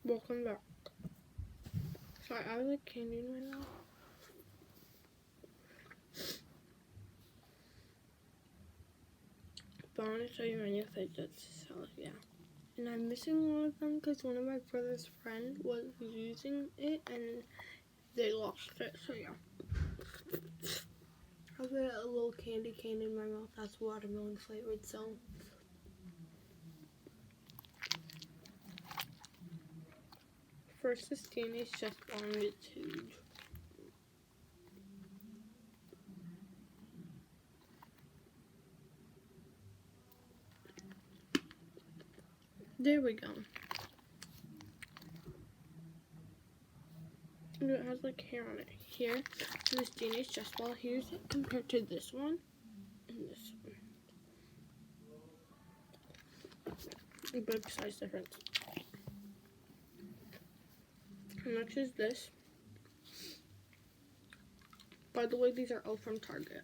Welcome back. Sorry, I have like candy in my mouth. But I want to show you my new fidgets. So yeah. And I'm missing one of them because one of my brother's friends was using it and they lost it. So yeah. I have a little candy cane in my mouth that's watermelon flavored, so first this teenage just wanted it's huge. There we go. And it has like hair on it. Here, this teenage chest ball. Here's it compared to this one and this one. Big size difference. And next is this. By the way, these are all from Target.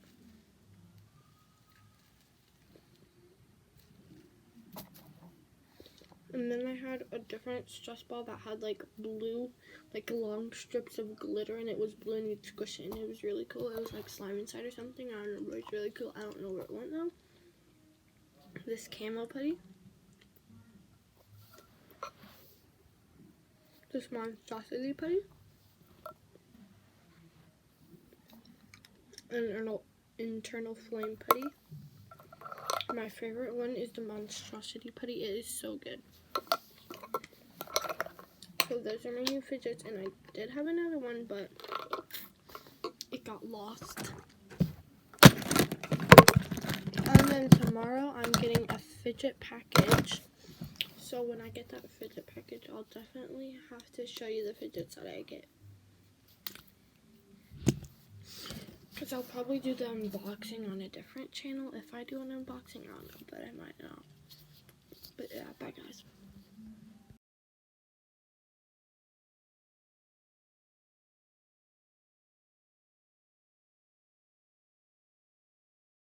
And then I had a different stress ball that had like blue, like long strips of glitter, and it was blue and you'd squish it and it was really cool. It was like slime inside or something. I don't know, but it's really cool. I don't know where it went though. This camo putty. This monstrosity putty. An internal flame putty. My favorite one is the monstrosity putty. It is so good. So those are my new fidgets, and I did have another one, but it got lost. And then tomorrow I'm getting a fidget package. So when I get that fidget package, I'll definitely have to show you the fidgets that I get. Because I'll probably do the unboxing on a different channel. If I do an unboxing, I don't know, but I might not. But yeah, bye guys.